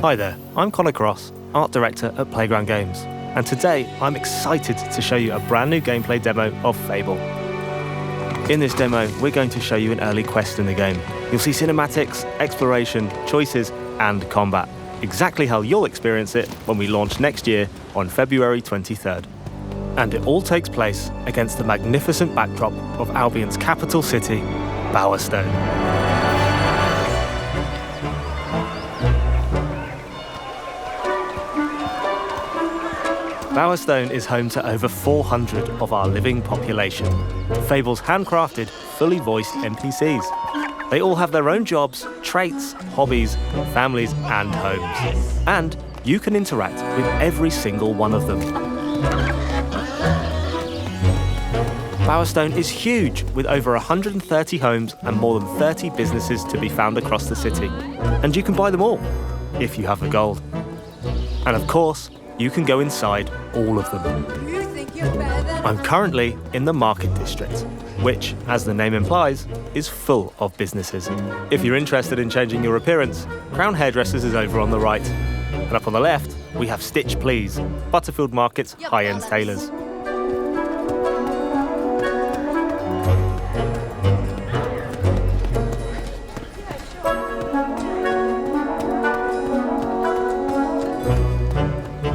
Hi there, I'm Connor Cross, Art Director at Playground Games, and today I'm excited to show you a brand new gameplay demo of Fable. In this demo, we're going to show you an early quest in the game. You'll see cinematics, exploration, choices, and combat, exactly how you'll experience it when we launch next year on February 23rd. And it all takes place against the magnificent backdrop of Albion's capital city, Bowerstone. Bowerstone is home to over 400 of our living population, Fable's handcrafted, fully voiced NPCs. They all have their own jobs, traits, hobbies, families, and homes. And you can interact with every single one of them. Bowerstone is huge, with over 130 homes and more than 30 businesses to be found across the city. And you can buy them all, if you have the gold. And of course, you can go inside all of them. You think you're better than... I'm currently in the Market District, which, as the name implies, is full of businesses. If you're interested in changing your appearance, Crown Hairdressers is over on the right. And up on the left, we have Stitch Please, Butterfield Market's high-end tailors.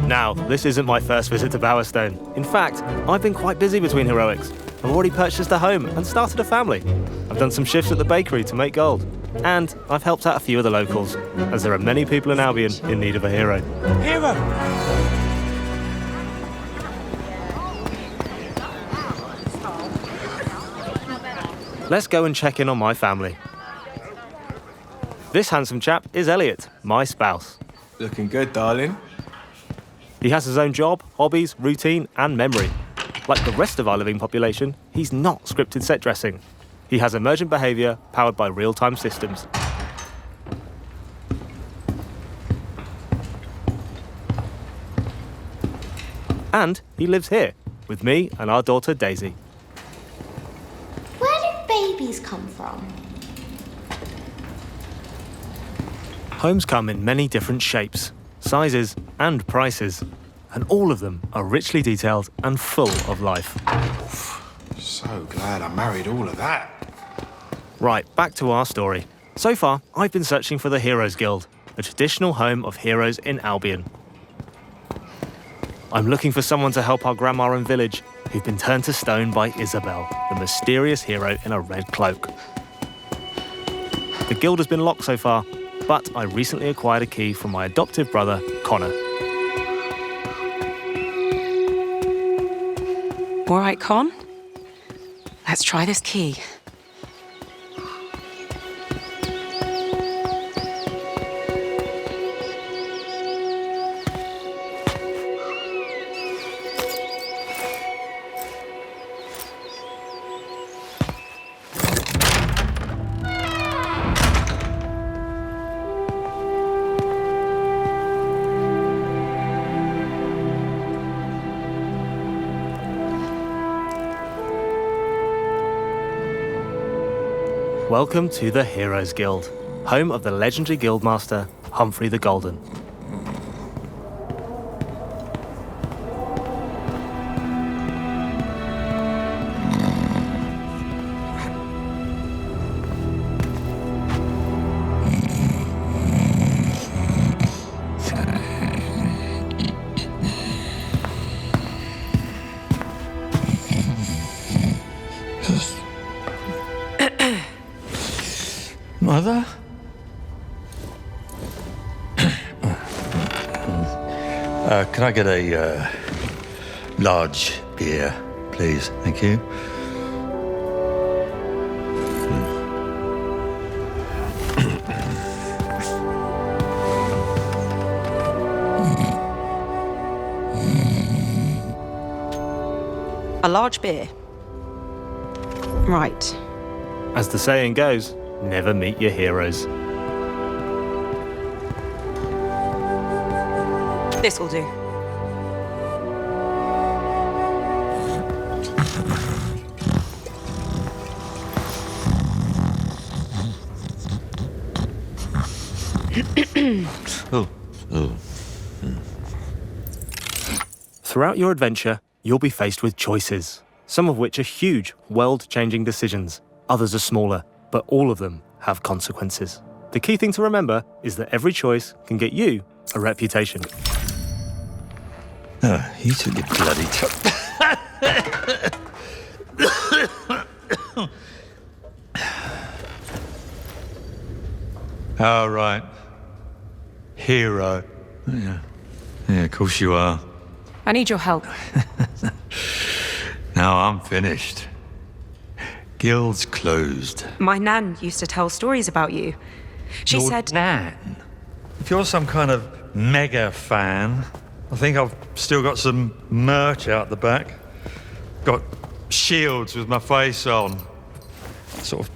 Now, this isn't my first visit to Bowerstone. In fact, I've been quite busy between heroics. I've already purchased a home and started a family. I've done some shifts at the bakery to make gold. And I've helped out a few of the locals, as there are many people in Albion in need of a hero. Hero! Let's go and check in on my family. This handsome chap is Elliot, my spouse. Looking good, darling. He has his own job, hobbies, routine, and memory. Like the rest of our living population, he's not scripted set dressing. He has emergent behaviour powered by real-time systems. And he lives here, with me and our daughter Daisy. Where do babies come from? Homes come in many different shapes, sizes, and prices. And all of them are richly detailed and full of life. So glad I married all of that. Right, back to our story. So far, I've been searching for the Heroes Guild, a traditional home of heroes in Albion. I'm looking for someone to help our grandma and village, who've been turned to stone by Isabel, the mysterious hero in a red cloak. The guild has been locked so far, but I recently acquired a key from my adoptive brother, Connor. All right, Con. Let's try this key. Welcome to the Heroes Guild, home of the legendary guildmaster, Humphrey the Golden. Mother? Can I get a large beer, please? Thank you. A large beer. Right. As the saying goes, never meet your heroes. This will do. Oh, Oh. Throughout your adventure, you'll be faced with choices, some of which are huge, world-changing decisions. Others are smaller, but all of them have consequences. The key thing to remember is that every choice can get you a reputation. Oh, you took your bloody Oh, right. Hero. Yeah. Yeah, of course you are. I need your help. Now I'm finished. Guild's closed. My nan used to tell stories about you. She Your said... Nan? If you're some kind of mega fan, I think I've still got some merch out the back. Got shields with my face on. Sort of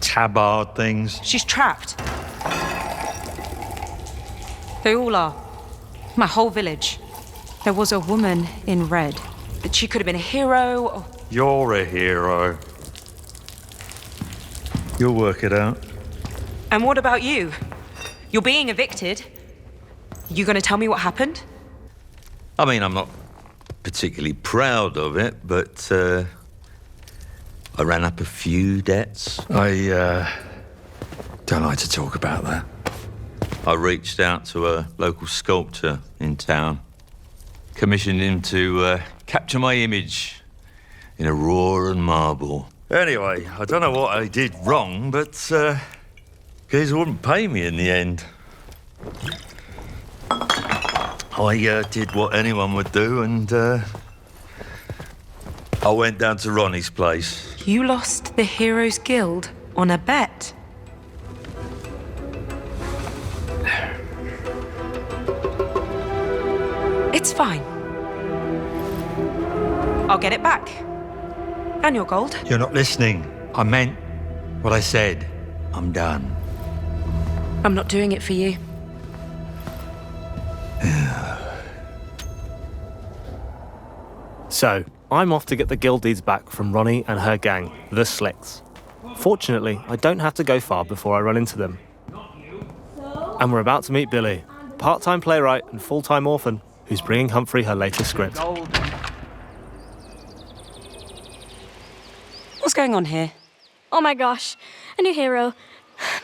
tabard things. She's trapped. They all are. My whole village. There was a woman in red. That she could have been a hero or... You're a hero. You'll work it out. And what about you? You're being evicted. You gonna tell me what happened? I mean, I'm not particularly proud of it, but I ran up a few debts. I don't like to talk about that. I reached out to a local sculptor in town. Commissioned him to capture my image in Aurora and marble. Anyway, I don't know what I did wrong, but guys wouldn't pay me in the end. I did what anyone would do, and I went down to Ronnie's place. You lost the Heroes Guild on a bet. It's fine. I'll get it back. And your gold. You're not listening. I meant what I said. I'm done. I'm not doing it for you. So, I'm off to get the guild deeds back from Ronnie and her gang, the Slicks. Fortunately, I don't have to go far before I run into them. And we're about to meet Billy, part-time playwright and full-time orphan, who's bringing Humphrey her latest script. What's going on here? Oh my gosh, a new hero.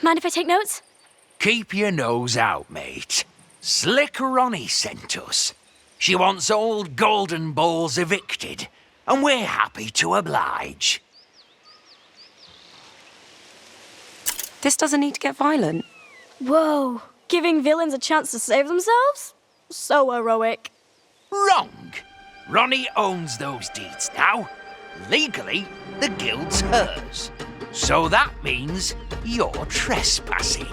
Mind if I take notes? Keep your nose out, mate. Slick Ronnie sent us. She wants old Golden Balls evicted, and we're happy to oblige. This doesn't need to get violent. Whoa, giving villains a chance to save themselves? So heroic. Wrong. Ronnie owns those deeds now. Legally, the guild's hers. So that means you're trespassing.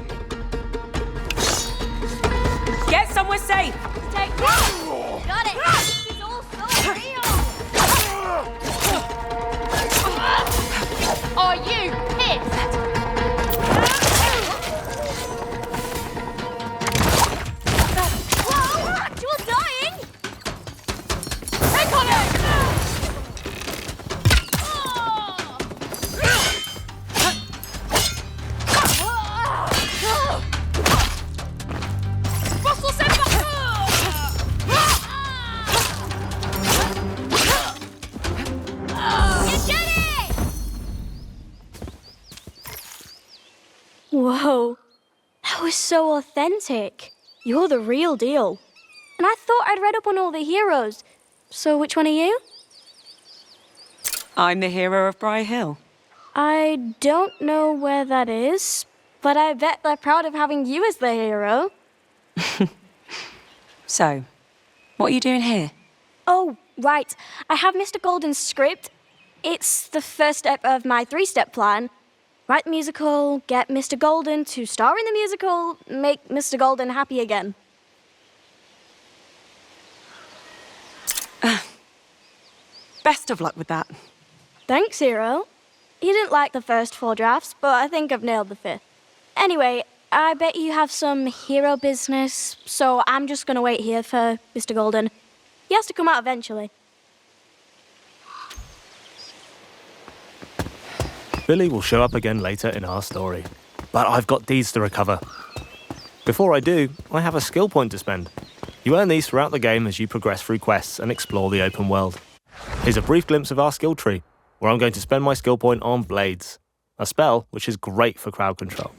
Get somewhere safe! Take Got it! It's all so real! Are you pissed? Whoa! Actual dying! Take on it! Whoa, that was so authentic. You're the real deal. And I thought I'd read up on all the heroes. So which one are you? I'm the hero of Briar Hill. I don't know where that is, but I bet they're proud of having you as the hero. So, what are you doing here? Oh, right. I have Mr. Golden's script. It's the first step of my 3-step plan. Write the musical, get Mr. Golden to star in the musical, make Mr. Golden happy again. Best of luck with that. Thanks, hero. You didn't like the first 4 drafts, but I think I've nailed the 5th. Anyway, I bet you have some hero business, so I'm just gonna wait here for Mr. Golden. He has to come out eventually. Billy will show up again later in our story, but I've got deeds to recover. Before I do, I have a skill point to spend. You earn these throughout the game as you progress through quests and explore the open world. Here's a brief glimpse of our skill tree, where I'm going to spend my skill point on Blades, a spell which is great for crowd control.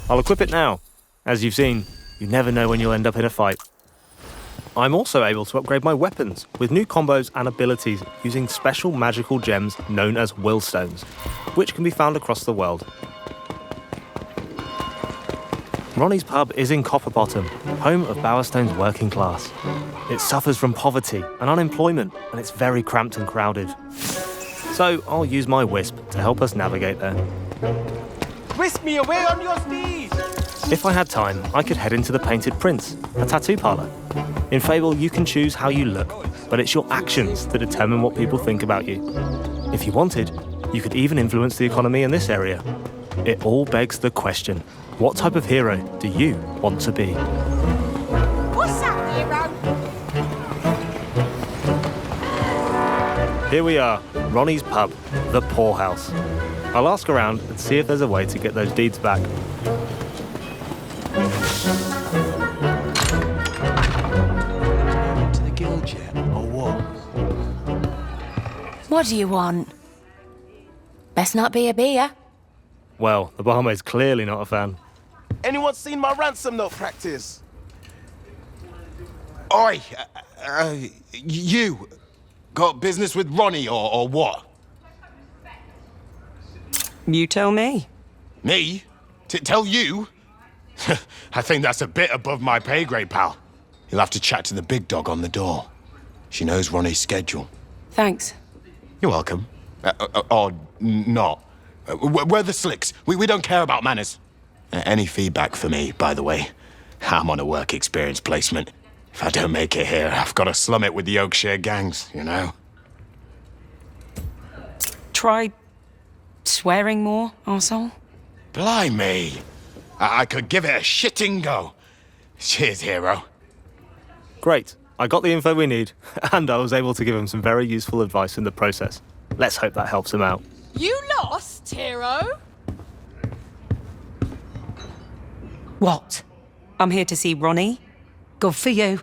I'll equip it now. As you've seen, you never know when you'll end up in a fight. I'm also able to upgrade my weapons with new combos and abilities using special magical gems known as willstones, which can be found across the world. Ronnie's pub is in Copperbottom, home of Bowerstone's working class. It suffers from poverty and unemployment, and it's very cramped and crowded. So I'll use my wisp to help us navigate there. Whisk me away on your steed! If I had time, I could head into the Painted Prince, a tattoo parlour. In Fable, you can choose how you look, but it's your actions that determine what people think about you. If you wanted, you could even influence the economy in this area. It all begs the question, what type of hero do you want to be? What's that, hero? Here we are, Ronnie's pub, the Poorhouse. I'll ask around and see if there's a way to get those deeds back. To the guild yet, or what? What do you want? Best not be a beer. Well, the barmaid's clearly not a fan. Anyone seen my ransom note practice? Oi, you got business with Ronnie or what? You tell me. Me? Tell you? I think that's a bit above my pay grade, pal. You'll have to chat to the big dog on the door. She knows Ronnie's schedule. Thanks. You're welcome. Or not. We're the slicks. We don't care about manners. Any feedback for me, by the way? I'm on a work experience placement. If I don't make it here, I've got to slum it with the Oakshire gangs, you know? Try swearing more, arsehole. Blimey. I could give it a shitting go. Cheers, hero. Great, I got the info we need, and I was able to give him some very useful advice in the process. Let's hope that helps him out. You lost, hero? What? I'm here to see Ronnie. Good for you.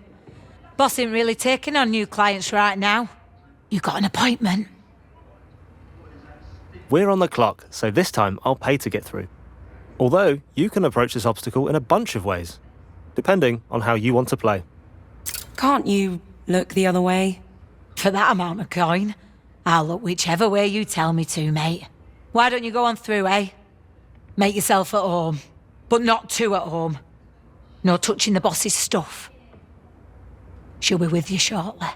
Boss ain't really taking on new clients right now. You got an appointment. We're on the clock, so this time I'll pay to get through. Although, you can approach this obstacle in a bunch of ways, depending on how you want to play. Can't you look the other way? For that amount of coin, I'll look whichever way you tell me to, mate. Why don't you go on through, eh? Make yourself at home. But not too at home. No touching the boss's stuff. She'll be with you shortly.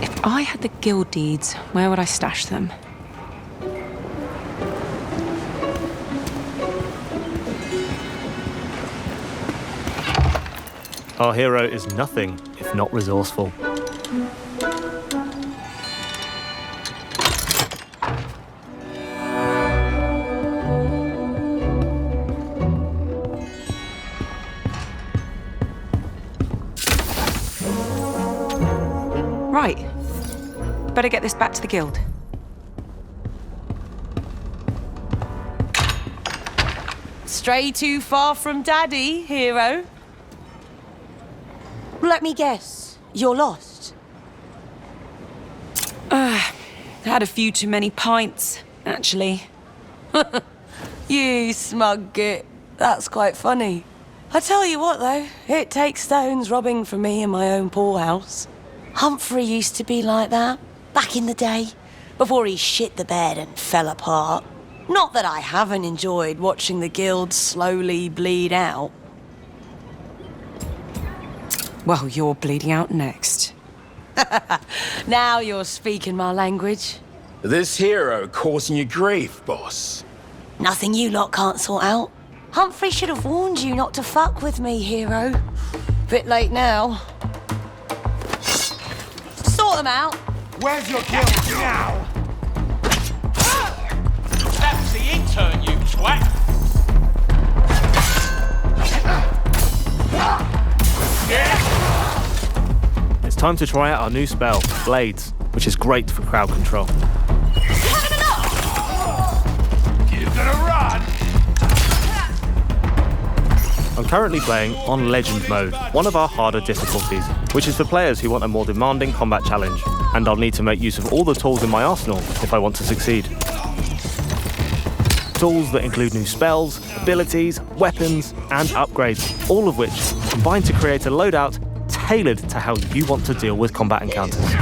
If I had the guild deeds, where would I stash them? Our hero is nothing if not resourceful. Right. Better get this back to the guild. Stray too far from Daddy, hero? Let me guess. You're lost. Had a few too many pints, actually. You smug git. That's quite funny. I tell you what, though, it takes stones robbing from me in my own poorhouse. Humphrey used to be like that, back in the day, before he shit the bed and fell apart. Not that I haven't enjoyed watching the guild slowly bleed out. Well, you're bleeding out next. Now you're speaking my language. This hero causing you grief, boss. Nothing you lot can't sort out. Humphrey should have warned you not to fuck with me, hero. Bit late now. Sort them out. Where's your guild now? That's the intern, you twat! It's time to try out our new spell, Blades, which is great for crowd control. I'm currently playing on Legend mode, one of our harder difficulties, which is for players who want a more demanding combat challenge, and I'll need to make use of all the tools in my arsenal if I want to succeed. Tools that include new spells, abilities, weapons, and upgrades, all of which combine to create a loadout tailored to how you want to deal with combat encounters.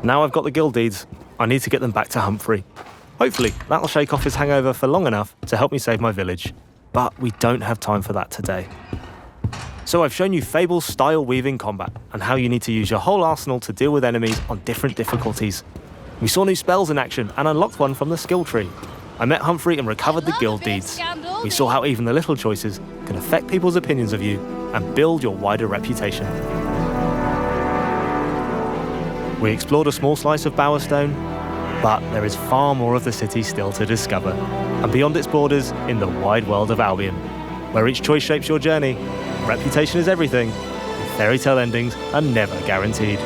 Now I've got the guild deeds, I need to get them back to Humphrey. Hopefully, that'll shake off his hangover for long enough to help me save my village. But we don't have time for that today. So I've shown you Fable's style weaving combat, and how you need to use your whole arsenal to deal with enemies on different difficulties. We saw new spells in action and unlocked one from the skill tree. I met Humphrey and recovered the guild deeds. We saw how even the little choices can affect people's opinions of you and build your wider reputation. We explored a small slice of Bowerstone, but there is far more of the city still to discover, and beyond its borders in the wide world of Albion, where each choice shapes your journey, reputation is everything, and fairy tale endings are never guaranteed.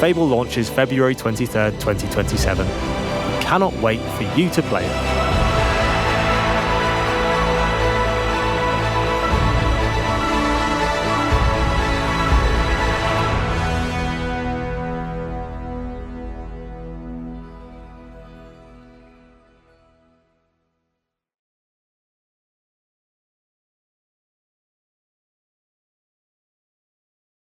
Fable launches February 23rd, 2027. We cannot wait for you to play it.